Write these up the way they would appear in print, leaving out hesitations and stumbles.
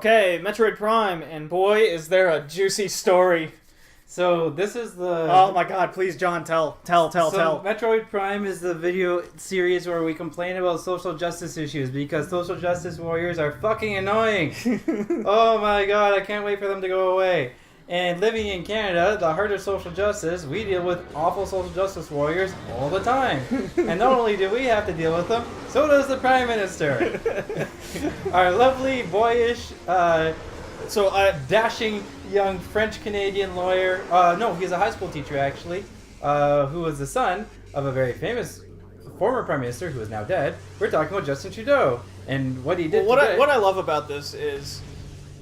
Okay, Metroid Prime, and boy, is there a juicy story. So this is the... Oh my god, please, John, tell. Metroid Prime is the video series where we complain about social justice issues because social justice warriors are fucking annoying. Oh my god, I can't wait for them to go away. And living in Canada, the heart of social justice, we deal with awful social justice warriors all the time. And not only do we have to deal with them, so does the Prime Minister. Our lovely, boyish, dashing young French-Canadian lawyer. No, he's a high school teacher, actually, who was the son of a very famous former Prime Minister who is now dead. We're talking about Justin Trudeau and what he did today. What I love about this is,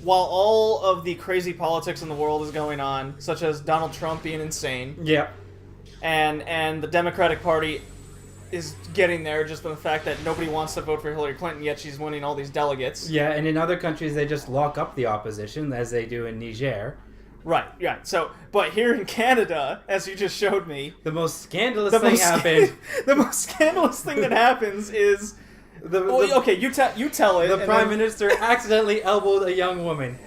while all of the crazy politics in the world is going on, such as Donald Trump being insane, yeah, and the Democratic Party is getting there just on the fact that nobody wants to vote for Hillary Clinton, yet she's winning all these delegates. Yeah, and in other countries they just lock up the opposition, as they do in Niger. Right. So, but here in Canada, as you just showed me, the most scandalous thing happened. The most scandalous thing that happens is... you tell it. The Prime Minister accidentally elbowed a young woman.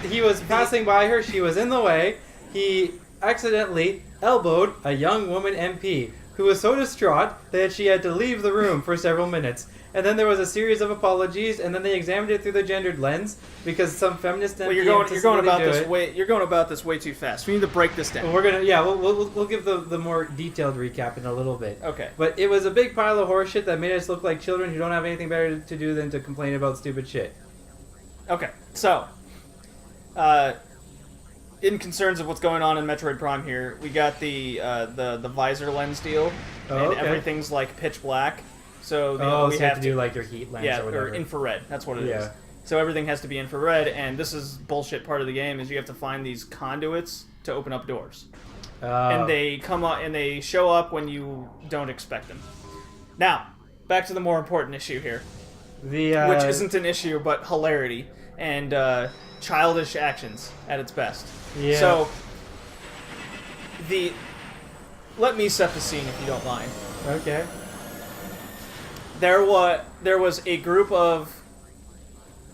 He was passing by her. She was in the way. He accidentally elbowed a young woman MP who was so distraught that she had to leave the room for several minutes. And then there was a series of apologies, and then they examined it through the gendered lens because some feminist MP you're going about this way too fast. We need to break this down. We'll give the more detailed recap in a little bit. Okay. But it was a big pile of horseshit that made us look like children who don't have anything better to do than to complain about stupid shit. Okay. So, in concerns of what's going on in Metroid Prime here, we got the visor lens deal, and everything's like pitch black. So we have to do like your heat lens or whatever. Or infrared. That's what it is. So everything has to be infrared, and this is bullshit part of the game is you have to find these conduits to open up doors. And they come up and they show up when you don't expect them. Now, back to the more important issue here. Which isn't an issue, but hilarity and childish actions at its best. Yeah. So let me set the scene if you don't mind. Okay. There was a group of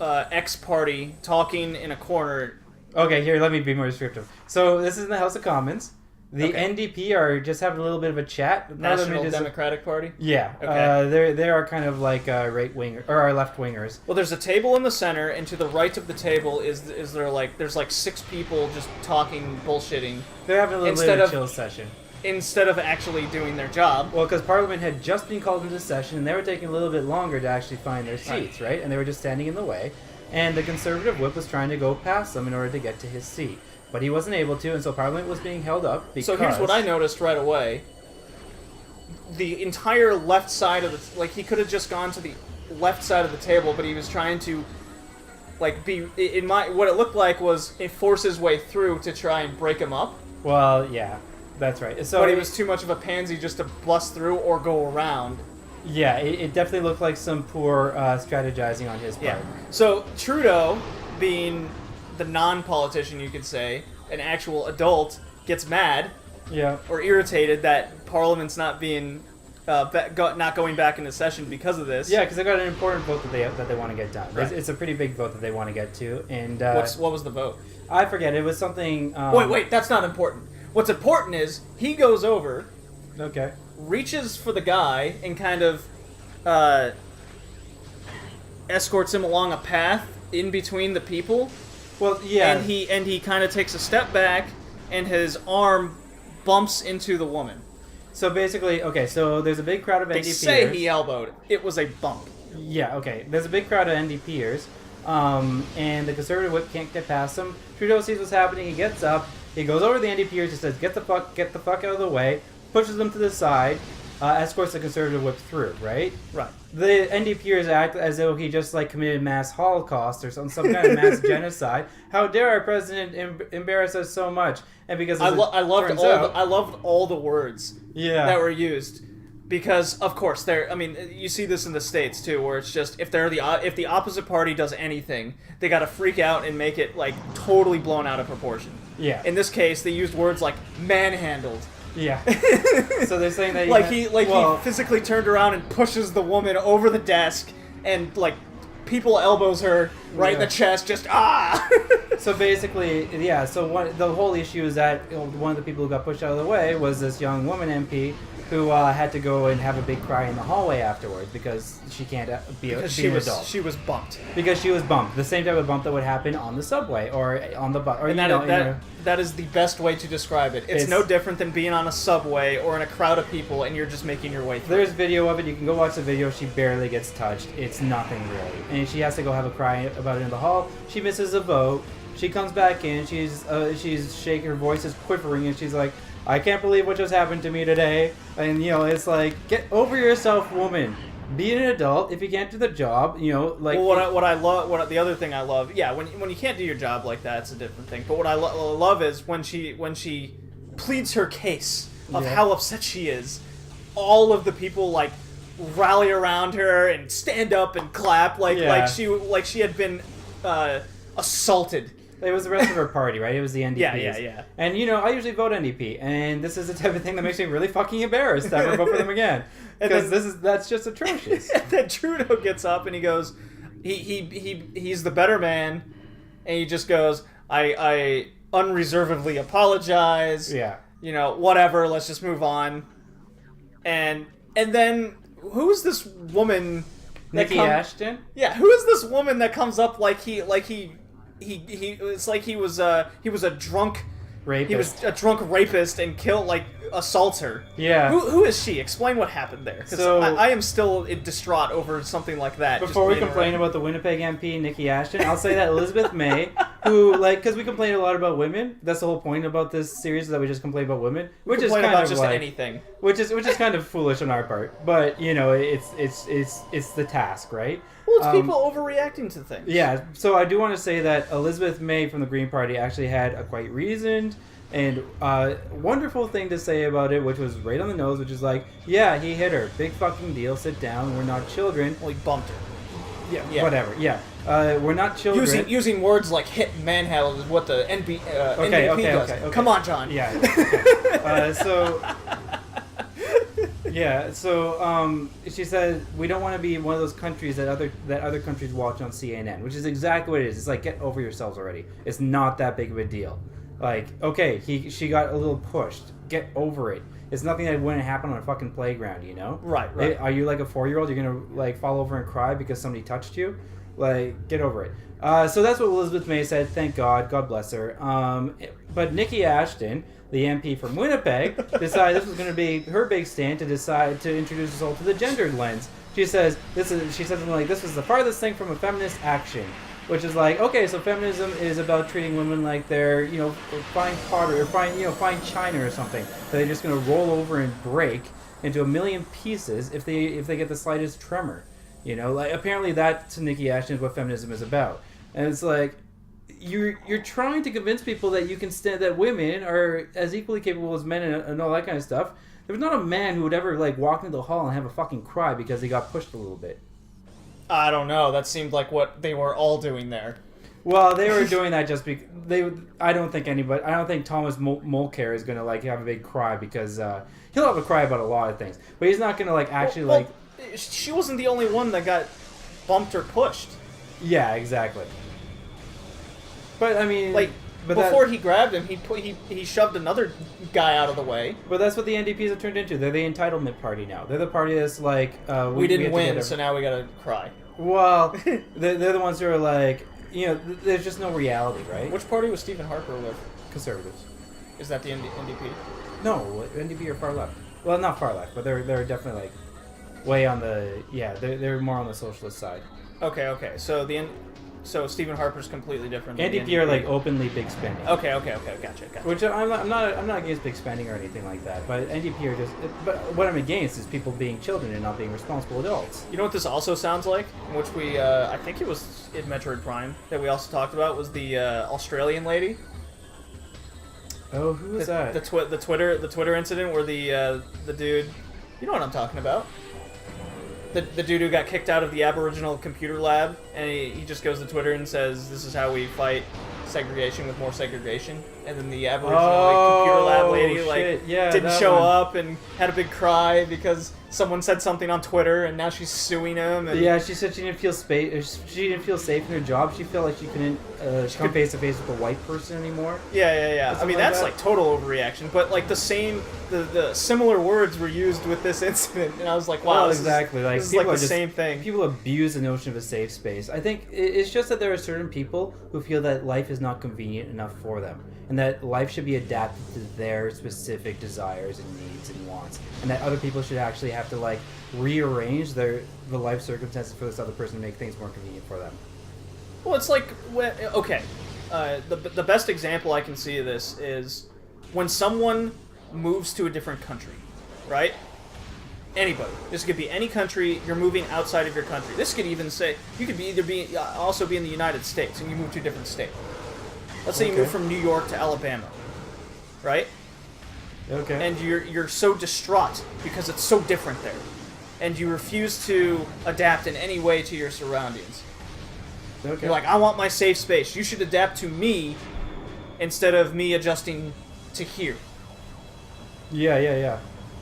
ex-party talking in a corner. Okay, here, let me be more descriptive. So, this is in the House of Commons. The NDP are just having a little bit of a chat. National Democratic Party? Yeah. Okay. They are kind of like right-wing or left-wingers. Well, there's a table in the center, and to the right of the table there's like 6 people just talking, bullshitting. They're having a little bit of a chill session. Instead of actually doing their job. Well, because Parliament had just been called into session, and they were taking a little bit longer to actually find their seats, right? And they were just standing in the way. And the Conservative whip was trying to go past them in order to get to his seat. But he wasn't able to, and so Parliament was being held up because... So here's what I noticed right away. The entire left side of the... Like, he could have just gone to the left side of the table, but he was trying to... Like, what it looked like was force his way through to try and break him up. Well, yeah. That's right. So but he was too much of a pansy just to bust through or go around. Yeah, it definitely looked like some poor strategizing on his part. Yeah. So Trudeau, being the non-politician, you could say, an actual adult, gets mad, or irritated that Parliament's not being not going back into session because of this. Yeah, because they got an important vote that they want to get done. Right. It's a pretty big vote that they want to get to, and what was the vote? I forget. It was something. Wait, that's not important. What's important is he goes over, reaches for the guy, and kind of escorts him along a path in between the people. Well, yeah. And he kind of takes a step back, and his arm bumps into the woman. So basically, so there's a big crowd of NDPers. They say he elbowed. It was a bump. Yeah, okay. There's a big crowd of NDPers, and the Conservative whip can't get past him. Trudeau sees what's happening. He gets up. He goes over to the NDPers and says, get the fuck out of the way, pushes them to the side, escorts the Conservative whip through, right? Right. The NDPers act as though he just committed mass Holocaust or some kind of mass genocide. How dare our president embarrass us so much? And because I loved all the words that were used. Because of course you see this in the States too, where it's just if the opposite party does anything, they gotta freak out and make it totally blown out of proportion. Yeah. In this case, they used words like manhandled. Yeah. So they're saying that he physically turned around and pushes the woman over the desk and people elbows her right in the chest, just So basically, yeah. So the whole issue is that one of the people who got pushed out of the way was this young woman MP who had to go and have a big cry in the hallway afterwards because she can't be an adult. She was bumped. Because she was bumped. The same type of bump that would happen on the subway or on the bus. That is the best way to describe it. It's no different than being on a subway or in a crowd of people and you're just making your way through. There's video of it. You can go watch the video. She barely gets touched. It's nothing really. And she has to go have a cry about it in the hall. She misses a vote. She comes back in. She's shaking. Her voice is quivering, and she's like, "I can't believe what just happened to me today." And it's like, get over yourself, woman. Be an adult. If you can't do the job, like. Well, the other thing I love, yeah, when you can't do your job like that, it's a different thing. But what I love is when she pleads her case of how upset she is, all of the people like rally around her and stand up and clap like she had been assaulted. It was the rest of her party, right? It was the NDP. Yeah. And, I usually vote NDP, and this is the type of thing that makes me really fucking embarrassed to ever vote for them again. Because that's just atrocious. And then Trudeau gets up and he goes, he's the better man, and he just goes, I unreservedly apologize. Yeah. Whatever, let's just move on. And then, who's this woman? Nikki Ashton? Yeah, who is this woman that comes up it's like he was a drunk rapist. He was a drunk rapist and assaults her. Yeah. Who is she? Explain what happened there. Because I am still distraught over something like that. Before we complain about the Winnipeg MP, Nikki Ashton, I'll say that Elizabeth May, who, because we complain a lot about women, that's the whole point about this series, is that we just complain about women. Which is kind of just anything. Which is kind of foolish on our part. But, it's the task, right? Well, it's people overreacting to things. Yeah, so I do want to say that Elizabeth May from the Green Party actually had a quite reasoned and wonderful thing to say about it, which was right on the nose, which is like, yeah, he hit her. Big fucking deal. Sit down. We're not children. Well, he bumped her. Yeah. Whatever. Yeah. We're not children. Using words like hit and manhandle is what the NDP does. Okay. Come on, John. Yeah. So she said we don't want to be one of those countries that other countries watch on CNN, which is exactly what it is. It's like, get over yourselves already. It's not that big of a deal. Like, okay, she got a little pushed. Get over it. It's nothing that wouldn't happen on a fucking playground, Right. Are you like a 4-year-old? You're gonna fall over and cry because somebody touched you? Like, get over it. So that's what Elizabeth May said. Thank God. God bless her. But Nikki Ashton, the MP from Winnipeg, decided this was going to be her big stand to decide to introduce us all to the gendered lens. She says something like, this was the farthest thing from a feminist action, which is like, okay, so feminism is about treating women like they're, fine pottery or fine china or something that they're just going to roll over and break into a million pieces if they get the slightest tremor. Apparently that to Nikki Ashton is what feminism is about. And it's like, you're trying to convince people that you can stand that women are as equally capable as men and all that kind of stuff. There's not a man who would ever walk into the hall and have a fucking cry because he got pushed a little bit. I don't know. That seemed like what they were all doing there. Well, they were doing that just because I don't think Thomas Mulcair is gonna have a big cry because he'll have a cry about a lot of things, but he's not gonna actually. She wasn't the only one that got bumped or pushed. Yeah, exactly. But I mean, before he grabbed him, he shoved another guy out of the way. But that's what the NDPs have turned into. They're the entitlement party now. They're the party that's we didn't win, so now we gotta cry. Well, they're the ones who are there's just no reality, right? Which party was Stephen Harper with? Conservatives. Is that the NDP? No, NDP are far left. Well, not far left, but they're definitely way on the they're more on the socialist side. Okay. So Stephen Harper's completely different. NDP are openly big spending. Okay, gotcha. Which I'm not against big spending or anything like that, but NDP are just. But what I'm against is people being children and not being responsible adults. You know what this also sounds like? Which we I think it was in Metroid Prime that we also talked about was the Australian lady. Oh, who was that? The Twitter incident where the dude, you know what I'm talking about. The dude who got kicked out of the Aboriginal computer lab, and he just goes to Twitter and says, "This is how we fight segregation with more segregation." and then the Aboriginal computer lab lady didn't show up and had a big cry because someone said something on Twitter, and now she's suing him. And she said she didn't feel she didn't feel safe in her job. She felt like she couldn't come face to face with a white person anymore. Yeah. I mean, that's like total overreaction. But like the similar words were used with this incident, and I was like, wow, exactly. This is like the same thing. People abuse the notion of a safe space. I think it's just that there are certain people who feel that life is not convenient enough for them, and that life should be adapted to their specific desires and needs and wants, and that other people should actually have to like rearrange the life circumstances for this other person to make things more convenient for them. Well, it's like the best example I can see of this is when someone moves to a different country, right? Anybody. This could be any country. You're moving outside of your country. This could even say you could also be in the United States and you move to a different state. Let's say you move from New York to Alabama, right? Okay. And you're so distraught because it's so different there, and you refuse to adapt in any way to your surroundings. Okay. You're like, I want my safe space. You should adapt to me instead of me adjusting to here. Yeah.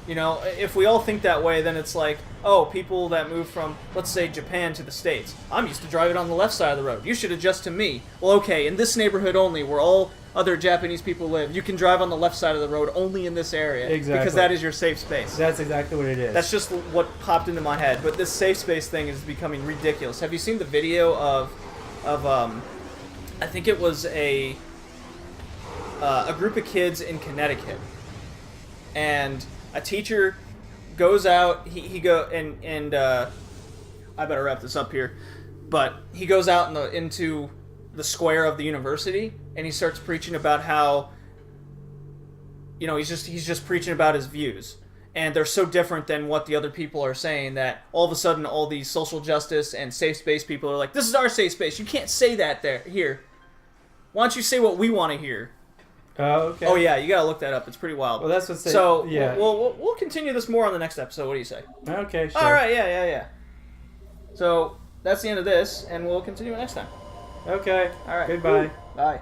You know, if we all think that way, then it's like, oh, people that move from, let's say, Japan to the States. I'm used to driving on the left side of the road. You should adjust to me. Well, okay, in this neighborhood only, where all other Japanese people live, you can drive on the left side of the road only in this area. Exactly. Because that is your safe space. That's exactly what it is. That's just what popped into my head. But this safe space thing is becoming ridiculous. Have you seen the video of I think it was a group of kids in Connecticut, and a teacher goes out. I better wrap this up here, but he goes out into the square of the university, and he starts preaching about how, you know, he's just preaching about his views, and they're so different than what the other people are saying that all of a sudden all these social justice and safe space people are like, this is our safe space. You can't say that here. Why don't you say what we want to hear? Okay. Oh yeah, you gotta look that up. It's pretty wild. Well, that's what's so. Yeah. We'll continue this more on the next episode. What do you say? Okay. Sure. All right. Yeah. So that's the end of this, and we'll continue next time. Okay. All right. Goodbye. Bye.